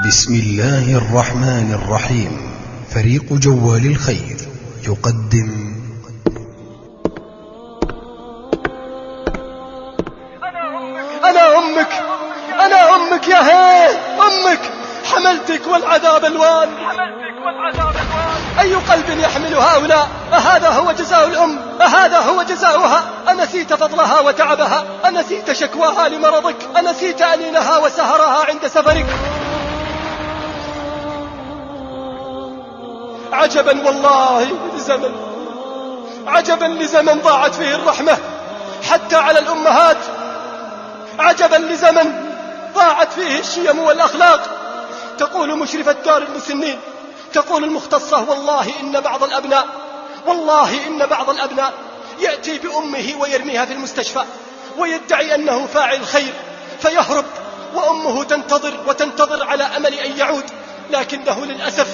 بسم الله الرحمن الرحيم. فريق جوال الخير يقدم أنا أمك يا هي أمك، حملتك والعذاب الوان. أي قلب يحمل هؤلاء؟ أهذا هو جزاء الأم؟ أهذا هو جزاؤها؟ أنسيت فضلها وتعبها؟ أنسيت شكواها لمرضك؟ أنسيت أنينها وسهرها عند سفرك؟ عجبا والله لزمن، عجبا لزمن ضاعت فيه الرحمة حتى على الأمهات، عجبا لزمن ضاعت فيه الشيم والأخلاق. تقول مشرفة دار المسنين، تقول المختصة: والله إن بعض الأبناء يأتي بأمه ويرميها في المستشفى ويدعي أنه فاعل خير فيهرب، وأمه تنتظر على أمل أن يعود، لكنه للأسف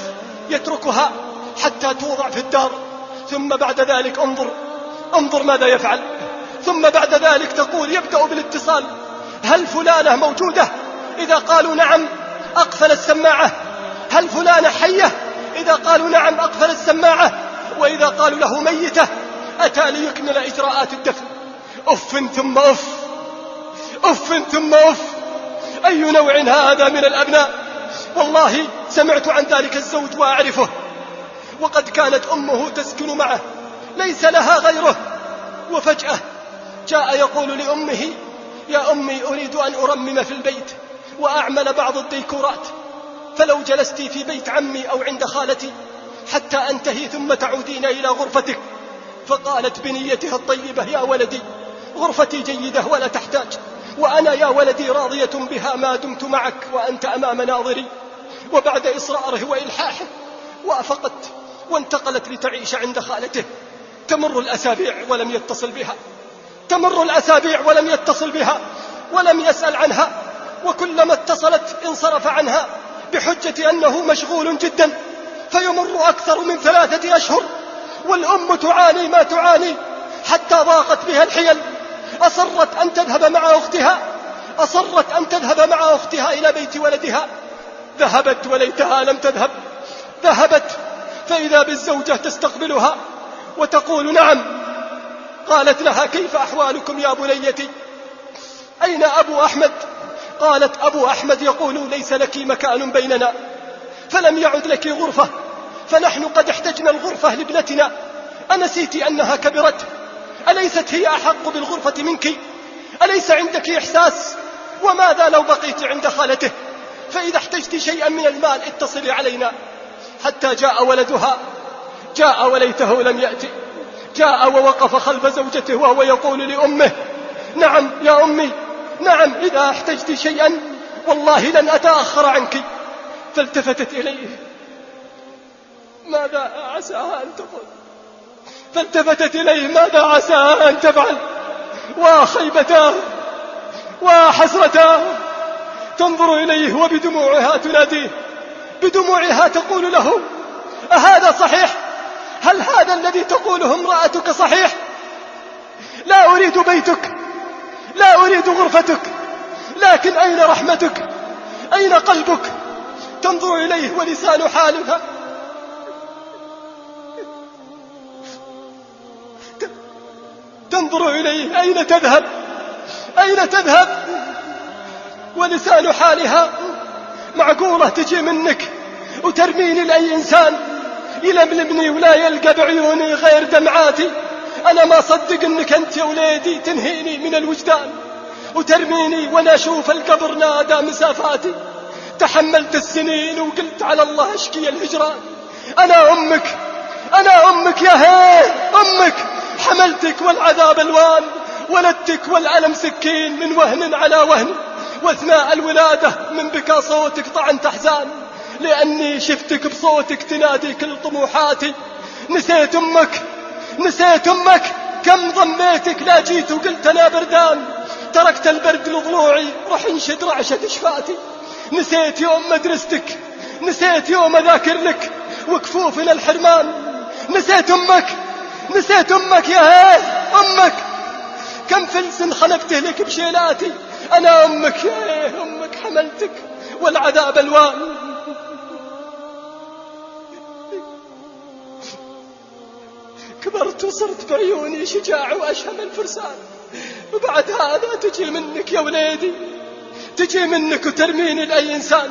يتركها حتى توضع في الدار. ثم بعد ذلك انظر ماذا يفعل. ثم بعد ذلك تقول يبدأ بالاتصال: هل فلانة موجودة؟ إذا قالوا نعم أقفل السماعة. هل فلانة حية؟ إذا قالوا نعم أقفل السماعة. وإذا قالوا له ميتة أتى ليكمل إجراءات الدفن. أف ثم أف، أف ثم أف. أي نوع هذا من الأبناء؟ والله سمعت عن ذلك الزوج وأعرفه، وقد كانت أمه تسكن معه ليس لها غيره، وفجأة جاء يقول لأمه: يا أمي أريد أن أرمم في البيت وأعمل بعض الديكورات، فلو جلست في بيت عمي أو عند خالتي حتى أنتهي ثم تعودين إلى غرفتك. فقالت بنيتها الطيبة: يا ولدي غرفتي جيدة ولا تحتاج، وأنا يا ولدي راضية بها ما دمت معك وأنت أمام ناظري. وبعد إصراره وإلحاحه وافقت وانتقلت لتعيش عند خالته. تمر الأسابيع ولم يتصل بها ولم يسأل عنها، وكلما اتصلت انصرف عنها بحجة أنه مشغول جدا. فيمر أكثر من 3 أشهر والأم تعاني ما تعاني حتى ضاقت بها الحيل. أصرت أن تذهب مع أختها إلى بيت ولدها. ذهبت وليتها لم تذهب. ذهبت فإذا بالزوجة تستقبلها وتقول: نعم. قالت لها: كيف أحوالكم يا بنيتي؟ أين أبو أحمد؟ قالت: أبو أحمد يقول ليس لك مكان بيننا، فلم يعد لك غرفة، فنحن قد احتجنا الغرفة لابنتنا. أنسيت أنها كبرت؟ أليست هي أحق بالغرفة منك؟ أليس عندك إحساس؟ وماذا لو بقيت عند خالته؟ فإذا احتجت شيئا من المال اتصلي علينا. حتى جاء ولدها، جاء وليته لم يأتي. جاء ووقف خلف زوجته وهو يقول لأمه: نعم يا أمي، نعم، إذا احتجت شيئا والله لن أتأخر عنك. فالتفتت إليه: ماذا عساها أن تقول؟ فالتفتت إليه: ماذا عساها أن تفعل؟ وخيبتاه وحسرتاه تنظر إليه وبدموعها تناديه، بدموعها تقول له: أهذا صحيح؟ هل هذا الذي تقوله امرأتك صحيح؟ لا أريد بيتك، لا أريد غرفتك، لكن أين رحمتك؟ أين قلبك؟ تنظر إليه ولسان حالها تنظر إليه: أين تذهب؟ أين تذهب؟ ولسان حالها: معقولة تجي منك وترميني لأي إنسان يلملمني ولا يلقى بعيوني غير دمعاتي؟ أنا ما صدق أنك أنت يا وليدي تنهيني من الوجدان وترميني وأنا أشوف القبر نادى مسافاتي. تحملت السنين وقلت على الله أشكي الهجران. أنا أمك يا هي أمك، حملتك والعذاب الوان، ولدتك والألم سكين من وهن على وهن، واثناء الولادة من بكى صوتك طعنت أحزان، لأني شفتك بصوتك تنادي كل طموحاتي. نسيت أمك، كم ضميتك لا جيت وقلت أنا بردان، تركت البرد لضلوعي رح انشد رعشة شفاتي. نسيت يوم مدرستك، نسيت يوم أذاكر لك وكفوفنا الحرمان. نسيت أمك يا هي أمك، كم فلس خنقته لك بشيلاتي. أنا أمك يا أمك، حملتك والعذاب الوان. كبرت وصرت بعيوني شجاع وأشهم الفرسان، وبعد هذا تجي منك يا وليدي، تجي منك وترميني لأي إنسان.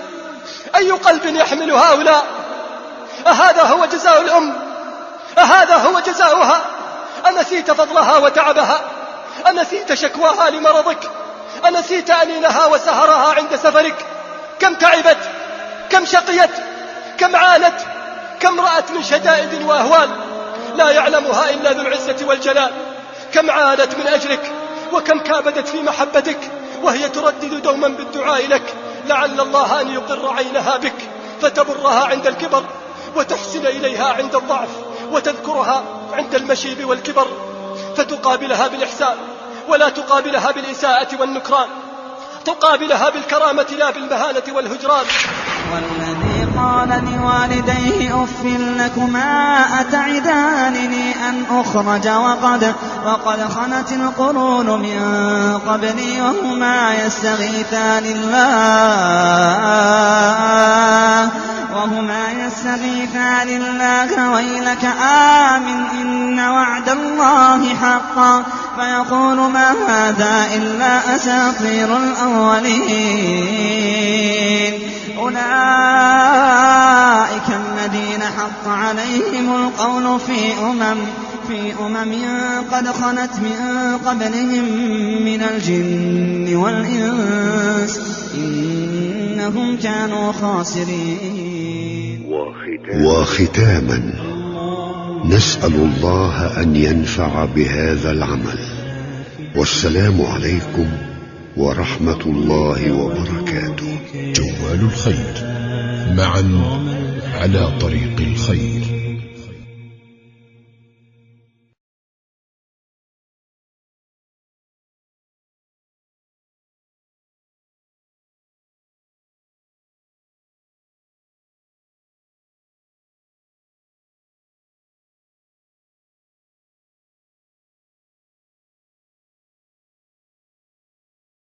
أي قلب يحمل هؤلاء؟ أهذا هو جزاء الأم؟ أهذا هو جزاؤها؟ أنسيت فضلها وتعبها؟ أنسيت شكواها لمرضك؟ أنسيت أنينها وسهرها عند سفرك؟ كم تعبت، كم شقيت، كم عانت، كم رأت من شدائد وأهوال لا يعلمها إلا ذو العزة والجلال. كم عانت من أجلك، وكم كابدت في محبتك، وهي تردد دوما بالدعاء لك، لعل الله أن يقر عينها بك فتبرها عند الكبر، وتحسن إليها عند الضعف، وتذكرها عند المشيب والكبر، فتقابلها بالإحسان ولا تقابلها بالإساءة والنكران، تقابلها بالكرامة لا بالمهانة والهجران. والذي قال لوالديه أف لكما أتعدانني أن أخرج وقد خلت القرون من قبلي وهما يستغيثان الله ويلك آمن إن وعد الله حقا، فيقول ما هذا إلا أساطير الأولين. أولئك الذين حق عليهم القول في أمم قد خلت من قبلهم من الجن والإنس إنهم كانوا خاسرين. وختاما نسأل الله أن ينفع بهذا العمل، والسلام عليكم ورحمة الله وبركاته. جوال الخير، معا على طريق الخير.